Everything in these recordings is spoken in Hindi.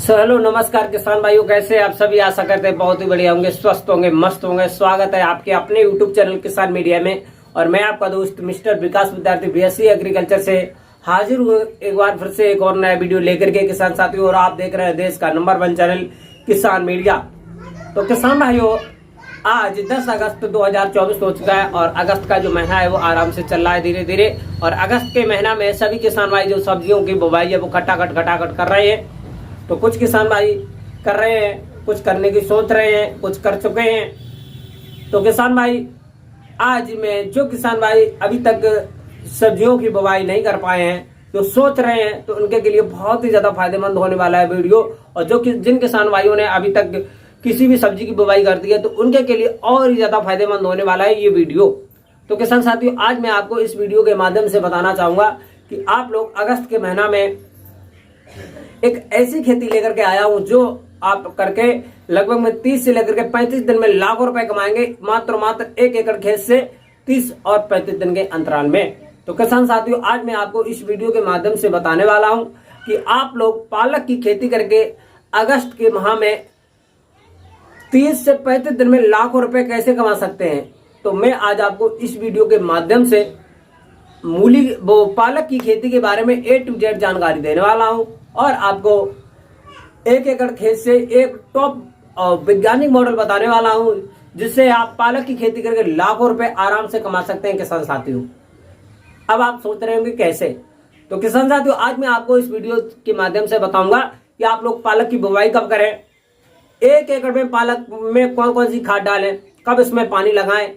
हेलो नमस्कार किसान भाइयों, कैसे आप सभी। आशा करते हैं बहुत ही बढ़िया होंगे, स्वस्थ होंगे, मस्त होंगे। स्वागत है आपके अपने यूट्यूब चैनल किसान मीडिया में। और मैं आपका दोस्त मिस्टर विकास विद्यार्थी बीएससी एग्रीकल्चर से हाजिर हूँ एक बार फिर से एक और नया वीडियो लेकर के किसान साथियों। और आप देख रहे हैं देश का नंबर 1 चैनल किसान मीडिया। तो किसान भाइयों, आज 10 अगस्त 2024 हो चुका है और अगस्त का जो महीना है वो आराम से चल रहा है धीरे धीरे। और अगस्त के महीना में सभी किसान भाई जो सब्जियों की बुवाई है वो खटाखट कर रहे हैं। तो कुछ किसान भाई कर रहे हैं, कुछ करने की सोच रहे हैं, कुछ कर चुके हैं। तो किसान भाई, आज मैं जो किसान भाई अभी तक सब्जियों की बुवाई नहीं कर पाए हैं, जो सोच रहे हैं, तो उनके लिए बहुत ही ज्यादा फायदेमंद होने वाला है वीडियो। और जिन किसान भाइयों ने अभी तक किसी भी सब्जी की बुवाई कर दी है तो उनके लिए और ही ज्यादा फायदेमंद होने वाला है ये वीडियो। तो किसान साथियों, आज मैं आपको इस वीडियो के माध्यम से बताना चाहूंगा कि आप लोग अगस्त के महीना में एक ऐसी खेती लेकर के आया हूं जो आप करके लगभग में 30 से लेकर के 35 दिन में लाखों रुपए कमाएंगे, मात्र 1 एकड़ खेत से 30 और 35 दिन के अंतराल में। तो किसान साथियों, आज मैं आपको इस वीडियो के माध्यम से बताने वाला हूं कि आप लोग पालक की खेती करके अगस्त के माह में 30 से 35 दिन में लाखों रुपए कैसे कमा सकते हैं। तो मैं आज आपको इस वीडियो के माध्यम से पालक की खेती के बारे में A to Z जानकारी देने वाला हूं और आपको 1 एकड़ खेत से एक टॉप वैज्ञानिक मॉडल बताने वाला हूं जिससे आप पालक की खेती करके लाखों रुपए आराम से कमा सकते हैं किसान साथियों। अब आप सोच रहे होंगे कैसे। तो किसान साथियों, आज मैं आपको इस वीडियो के माध्यम से बताऊंगा कि आप लोग पालक की बुवाई कब करें, 1 एकड़ में पालक में कौन कौन सी खाद डालें, कब इसमें पानी लगाएं,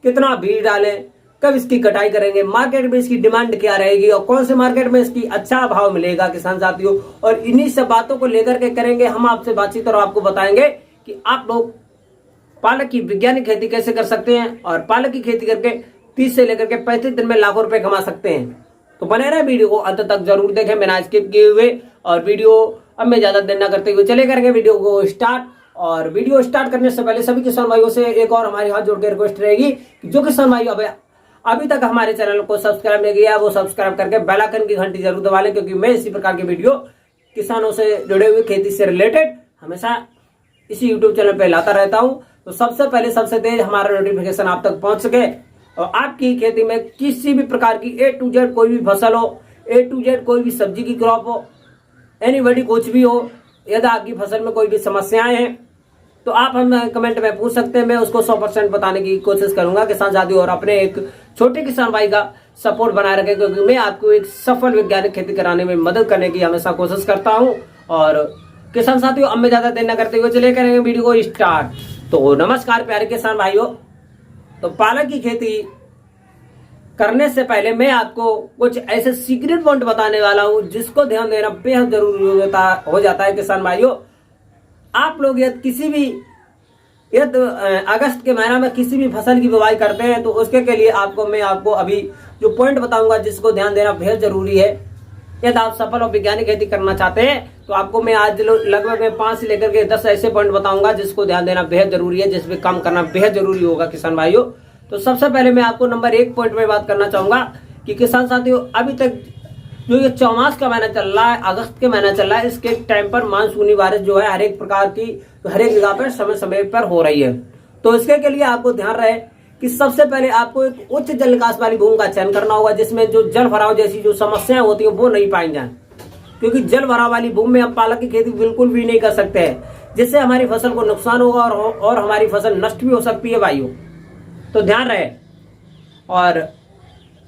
कितना बीज डालें, कब इसकी कटाई करेंगे, मार्केट में इसकी डिमांड क्या रहेगी और कौन से मार्केट में इसकी अच्छा भाव मिलेगा किसान साथियों। और इन्हीं सब बातों को लेकर के करेंगे हम आपसे बातचीत और आपको बताएंगे कि आप लोग पालक की वैज्ञानिक खेती कैसे कर सकते हैं और पालक की खेती करके 30 से लेकर के 35 दिन में लाखों रुपए कमा सकते हैं। तो बने रहे वीडियो को अंत तक जरूर देखें बिना स्किप किए हुए। और वीडियो अब मैं ज्यादा देर न करते हुए चले करेंगे वीडियो को स्टार्ट। और वीडियो स्टार्ट करने से पहले सभी किसान भाइयों से एक और हमारी हाथ जोड़ के रिक्वेस्ट रहेगी कि जो किसान भाई अभी तक हमारे चैनल को सब्सक्राइब नहीं किया वो सब्सक्राइब करके बेल आइकन की घंटी जरूर दबा लें, क्योंकि मैं इसी प्रकार की वीडियो किसानों से जुड़े हुए खेती से रिलेटेड हमेशा इसी यूट्यूब चैनल पे लाता रहता हूं। तो सबसे पहले सबसे तेज हमारा नोटिफिकेशन आप तक पहुंच सके और आपकी खेती में किसी भी प्रकार की A to Z कोई भी फसल हो, A to Z कोई भी सब्जी की क्रॉप हो, एनीबॉडी कुछ भी हो, यदि आपकी फसल में कोई भी समस्याएं हैं तो आप हम कमेंट में पूछ सकते हैं। मैं उसको 100% बताने की कोशिश करूंगा किसान साथियों। और अपने एक छोटे किसान भाई का सपोर्ट बनाए रखें, क्योंकि मैं आपको एक सफल वैज्ञानिक खेती कराने में मदद करने की हमेशा कोशिश करता हूं। और किसान साथियों, अब मैं ज्यादा देर न करते हुए चले करेंगे वीडियो को स्टार्ट। तो नमस्कार प्यारे किसान भाइयों। तो पालक की खेती करने से पहले मैं आपको कुछ ऐसे सीक्रेट पॉइंट बताने वाला हूं जिसको ध्यान देना बेहद जरूरी हो जाता है किसान भाइयों। आप लोग यदि अगस्त के महीना में किसी भी फसल की बुवाई करते हैं तो उसके के लिए मैं आपको अभी जो पॉइंट बताऊंगा जिसको ध्यान देना बेहद जरूरी है। यदि आप सफल और वैज्ञानिक खेती करना चाहते हैं तो आपको मैं आज लगभग 5 से लेकर के 10 ऐसे पॉइंट बताऊंगा जिसको ध्यान देना बेहद जरूरी है, जिसपे काम करना बेहद जरूरी होगा किसान भाइयों। तो सबसे पहले मैं आपको नंबर 1 पॉइंट में बात करना चाहूंगा कि किसान साथियों, अभी तक जो ये 4 मास का महीना चल रहा है, अगस्त के महीना चल रहा है, इसके टाइम पर मानसूनी बारिश जो है हर एक प्रकार की हर एक जगह पर समय समय पर हो रही है। तो इसके के लिए आपको ध्यान रहे कि सबसे पहले आपको एक उच्च जल निकास वाली भूमि का चयन करना होगा जिसमें जो जल भराव जैसी जो समस्याएं होती है वो नहीं पाई जाए, क्योंकि जल भराव वाली भूमि में आप पालक की खेती बिल्कुल भी नहीं कर सकते हैं, जिससे हमारी फसल को नुकसान होगा और हमारी फसल नष्ट भी हो सकती है भाइयों। तो ध्यान रहे। और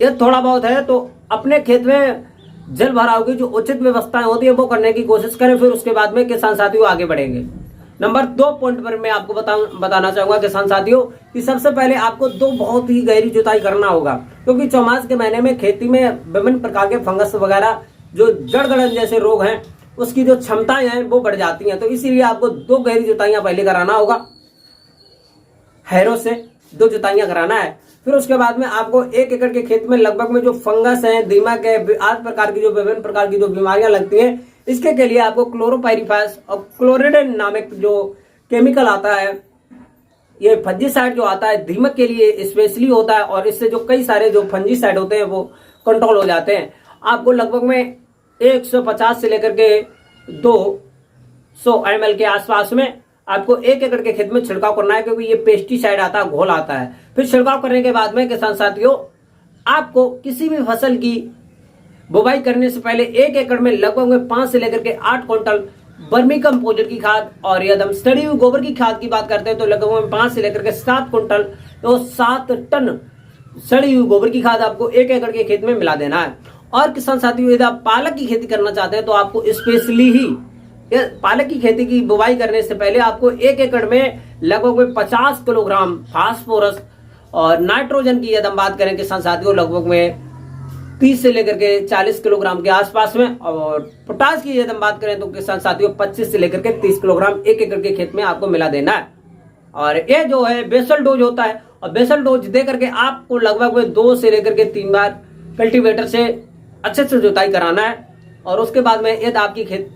ये थोड़ा बहुत है तो अपने खेत में जल भराव की जो उचित व्यवस्थाएं होती है वो करने की कोशिश करें, फिर उसके बाद में किसान साथियों आगे बढ़ेंगे। नंबर 2 पॉइंट पर मैं आपको बताना चाहूंगा किसान साथियों कि सबसे पहले आपको 2 बहुत ही गहरी जुताई करना होगा, क्योंकि 4 मास के महीने में खेती में विभिन्न प्रकार के फंगस वगैरह जो जड़ गलन जैसे रोग हैं उसकी जो क्षमताएं हैं वो बढ़ जाती हैं। तो इसीलिए आपको 2 गहरी जुताइयां पहले कराना होगा, हैरो से 2 जुताइयां कराना है। फिर उसके बाद में आपको 1 एकड़ के खेत में लगभग में जो फंगस है, दीमक है, आदि प्रकार की जो विभिन्न प्रकार की जो बीमारियां लगती हैं, इसके के लिए आपको क्लोरोपाइरीफास और क्लोरिडेन नामक जो केमिकल आता है, ये फंजीसाइड जो आता है दीमक के लिए स्पेशली होता है और इससे जो कई सारे जो फंजीसाइड होते हैं वो कंट्रोल हो जाते हैं। आपको लगभग में 150 से लेकर के 2 ml के आसपास में आपको 1 एकड़ के खेत में छिड़काव करना है, क्योंकि ये पेस्टिसाइड आता है, घोल आता है। फिर छिड़काव करने के बाद में किसान साथियों, आपको किसी भी फसल की बुवाई करने से पहले 1 एकड़ में लगभग 5 से लेकर के 8 क्विंटल वर्मी कंपोजिट की खाद, और यदि हम सड़ी हुई गोबर की खाद की बात करते हैं तो लगभग 5 से लेकर के 7 क्विंटल, तो 7 टन सड़ी हुई गोबर की खाद आपको 1 एकड़ के खेत में मिला देना है। और किसान साथियों, यदि आप पालक की खेती करना चाहते हैं तो आपको स्पेशली ही पालक की खेती की बुवाई करने से पहले आपको 1 एकड़ में लगभग 50 किलोग्राम फास्फोरस, और नाइट्रोजन की यदि हम बात करें किसान साथियों, लगभग में 30 से लेकर के 40 किलोग्राम के आसपास में, और पोटास की यदि हम बात करें तो किसान साथियों 25 से लेकर के 30 किलोग्राम 1 एकड़ के खेत में आपको मिला देना है। और ये जो है बेसल डोज होता है, और बेसल डोज दे करके आपको लगभग 2 से लेकर के 3 बार कल्टीवेटर से अच्छे से जुताई कराना है। और उसके बाद में यदि आपकी खेत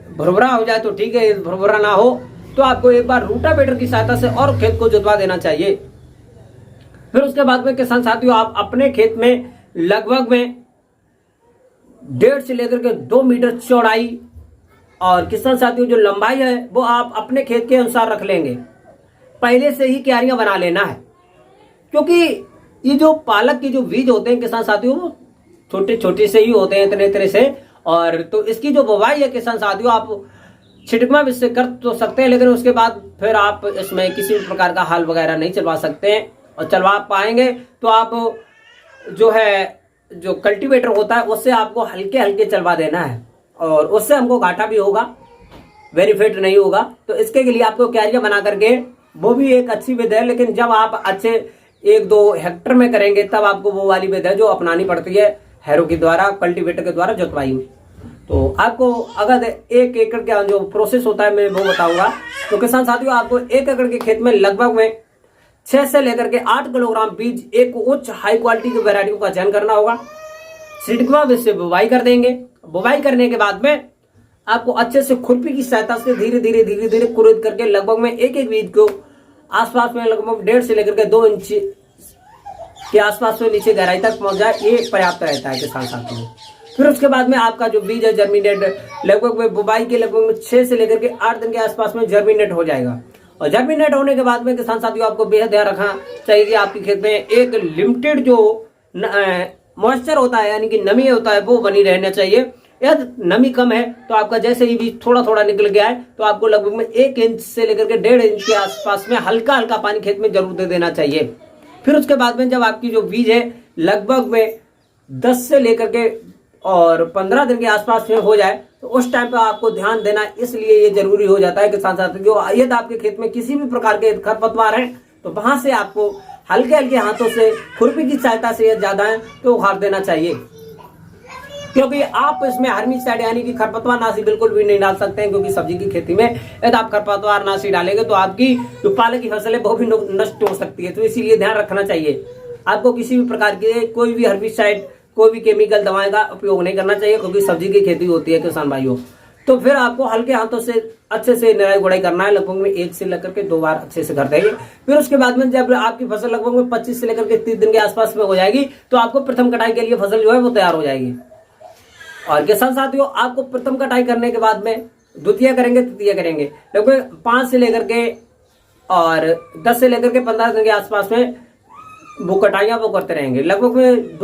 भुरभुरा हो जाए तो ठीक है, यदि भुरभुरा ना हो तो आपको एक बार रूटावेटर की सहायता से और खेत को जुतवा देना चाहिए। फिर उसके बाद में किसान साथियों, आप अपने खेत में लगभग में 1.5 से लेकर के 2 मीटर चौड़ाई, और किसान साथियों जो लंबाई है वो आप अपने खेत के अनुसार रख लेंगे। पहले से ही क्यारियां बना लेना है, क्योंकि ये जो पालक के जो बीज होते हैं किसान साथियों, वो छोटे छोटे से ही होते हैं, इतने तरह से। और तो इसकी जो बुवाई है किसान साथियों, आप छिटकमा भी से कर तो सकते हैं, लेकिन उसके बाद फिर आप इसमें किसी भी प्रकार का हल वगैरह नहीं चलवा सकते हैं। और चलवा पाएंगे तो आप जो है जो कल्टीवेटर होता है उससे आपको हल्के हल्के चलवा देना है, और उससे हमको घाटा भी होगा, बेनिफिट नहीं होगा। तो इसके लिए आपको क्यारियां बना करके, वो भी एक अच्छी विधि है, लेकिन जब आप अच्छे 1-2 हेक्टर में करेंगे तब आपको वो वाली विधि जो अपनानी पड़ती है हैरो के द्वारा, कल्टीवेटर के द्वारा जुतवाई में। तो आपको अगर 1 एकड़ का जो प्रोसेस होता है मैं वो बताऊंगा। तो किसान साथियों, आपको 1 एकड़ के खेत में लगभग में 6 से लेकर के 8 किलोग्राम बीज एक उच्च हाई क्वालिटी की वैरायटी का चयन करना होगा। छिड़कवा बीज से बुवाई कर देंगे। बुवाई करने के बाद में आपको अच्छे से खुरपी की सहायता से धीरे धीरे कुरेद करके लगभग में एक बीज को आसपास में लगभग 1.5 से लेकर के 2 इंच के आसपास में नीचे गहराई तक पहुंच जाए, ये पर्याप्त रहता है किसान साथियों। फिर उसके बाद में आपका जो बीज है जर्मिनेट लगभग में बुवाई के लगभग 6 से लेकर के 8 दिन के आसपास में जर्मिनेट हो जाएगा। और जर्मिनेट होने के बाद में किसान साथियों, आपको बेहद ध्यान रखना चाहिए कि आपके खेत में एक लिमिटेड जो मॉइस्चर होता है, यानी कि नमी होता है, वो बनी रहना चाहिए। यदि नमी कम है तो आपका जैसे ही बीज थोड़ा थोड़ा निकल गया है तो आपको लगभग में 1 इंच से लेकर के 1.5 इंच के आसपास में हल्का हल्का पानी खेत में जरूर दे देना चाहिए। फिर उसके बाद में जब आपकी जो बीज है लगभग में 10 से लेकर के और 15 दिन के आसपास में हो जाए तो उस टाइम पर आपको ध्यान देना इसलिए ये जरूरी हो जाता है किसान साथियों, यदि आपके खेत में किसी भी प्रकार के खरपतवार हैं तो वहां से आपको हल्के हल्के हाथों से खुरपी की सहायता से ज्यादा है तो उखाड़ देना चाहिए, क्योंकि आप इसमें हर्बिसाइड यानी कि खरपतवार नाशी बिल्कुल भी नहीं डाल सकते हैं। क्योंकि सब्जी की खेती में यदि आप खरपतवार नाशी डालेंगे तो आपकी जो पालक की फसल है वो भी नष्ट हो सकती है। तो इसीलिए ध्यान रखना चाहिए, आपको किसी भी प्रकार के कोई भी हर्बिसाइड, कोई भी केमिकल दवाएं का उपयोग नहीं करना चाहिए, क्योंकि सब्जी की खेती होती है किसान भाइयों। तो फिर आपको हल्के हाथों से अच्छे से निराई गुड़ाई करना है, लगभग में 1 से लेकर के 2 बार अच्छे से कर देंगे। फिर उसके बाद में जब आपकी फसल लगभग में 25 से लेकर के 30 दिन के आसपास में हो जाएगी तो आपको प्रथम कटाई के लिए फसल जो है वो तैयार हो जाएगी। और किसान साथियों, आपको प्रथम कटाई करने के बाद में द्वितीय करेंगे, तृतीय करेंगे, लगभग 5 से लेकर के और 10 से लेकर के 15 दिन के आसपास में वो कटाइयां वो करते रहेंगे। लगभग में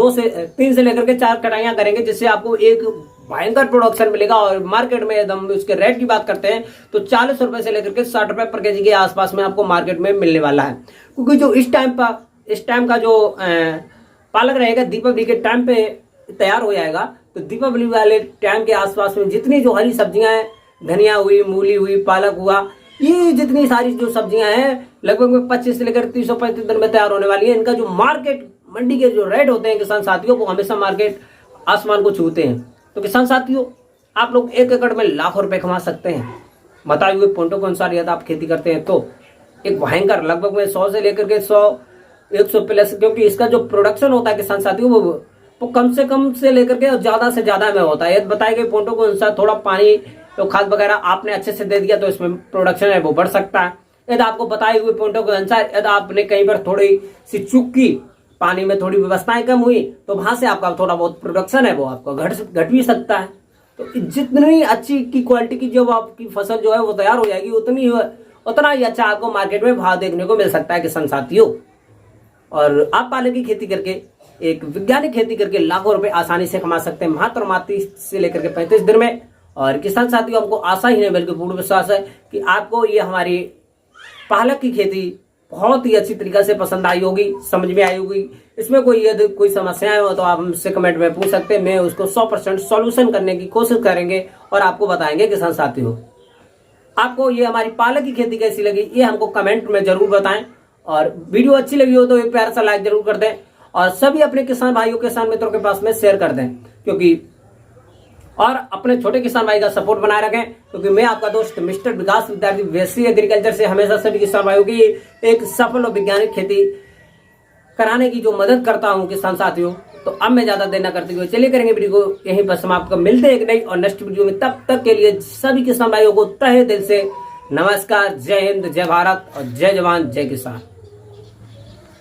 3 से लेकर के 4 कटाइयां करेंगे, जिससे आपको एक भयंकर प्रोडक्शन मिलेगा। और मार्केट में एकदम उसके रेट की बात करते हैं तो 40 रुपए से लेकर के 60 रुपए पर केजी के आसपास में आपको मार्केट में मिलने वाला है। क्योंकि जो इस टाइम का जो पालक रहेगा दीपावली के टाइम पे तैयार हो जाएगा। तो दीपावली वाले टाइम के आसपास में जितनी जो हरी सब्जियां हैं, धनिया हुई, मूली हुई, पालक हुआ, ये जितनी सारी जो सब्जियां हैं लगभग में 25 से लेकर 335 दिन में तैयार होने वाली है। इनका जो मार्केट मंडी के जो रेट होते हैं किसान साथियों, वो हमेशा मार्केट आसमान को छूते हैं। तो किसान साथियों, आप लोग 1 एकड़ में लाखों रुपए कमा सकते हैं बताए हुए पॉइंटों के अनुसार। यदि आप खेती करते हैं तो एक भयंकर लगभग में 100 से लेकर के 100-100 प्लस, क्योंकि इसका जो प्रोडक्शन होता है किसान साथियों वो कम से लेकर के ज्यादा से ज्यादा में होता है। यदि बताए गए पॉइंटों के अनुसार थोड़ा पानी तो खाद वगैरह आपने अच्छे से दे दिया तो इसमें प्रोडक्शन है वो बढ़ सकता है। यदि आपको बताए हुए पॉइंटों के अनुसार यदि आपने कहीं पर थोड़ी सी चूक की, पानी में थोड़ी व्यवस्थाएं कम हुई तो वहां से आपका थोड़ा बहुत प्रोडक्शन है वो आपका घट भी सकता है। तो जितनी अच्छी की क्वालिटी की जब आपकी फसल जो है वो तैयार हो जाएगी उतना ही अच्छा आपको मार्केट में भाव देखने को मिल सकता है किसान साथियों। और आप पालक की खेती करके, एक वैज्ञानिक खेती करके लाखों रुपए आसानी से कमा सकते हैं मात्र 30 से लेकर के 35 दिन में। और किसान साथियों, हमको आशा ही नहीं बल्कि पूर्ण विश्वास है कि आपको ये हमारी पालक की खेती बहुत ही अच्छी तरीके से पसंद आई होगी, समझ में आई होगी। इसमें यदि कोई समस्याएं हो तो आप हमसे कमेंट में पूछ सकते हैं, मैं उसको 100% सॉल्यूशन करने की कोशिश करेंगे और आपको बताएंगे किसान साथियों। आपको ये हमारी पालक की खेती कैसी लगी ये हमको कमेंट में जरूर बताएं। और वीडियो अच्छी लगी हो तो एक प्यारा सा लाइक जरूर कर दें और सभी अपने किसान भाइयों किसान मित्रों के पास में शेयर कर दें, क्योंकि और अपने छोटे किसान भाई का सपोर्ट बनाए रखें, क्योंकि मैं आपका दोस्त मिस्टर विकास विद्यार्थी वैसी एग्रीकल्चर से हमेशा सभी किसान भाइयों की एक सफल और वैज्ञानिक खेती कराने की जो मदद करता हूं किसान साथियों। तो अब मैं ज्यादा देर न करते हुए चलिए करेंगे वीडियो को यहीं पर समाप्त। मिलते हैं एक नई और नेक्स्ट वीडियो में, तब तक के लिए सभी किसान भाइयों को तहे दिल से नमस्कार। जय हिंद, जय भारत और जय जवान, जय किसान।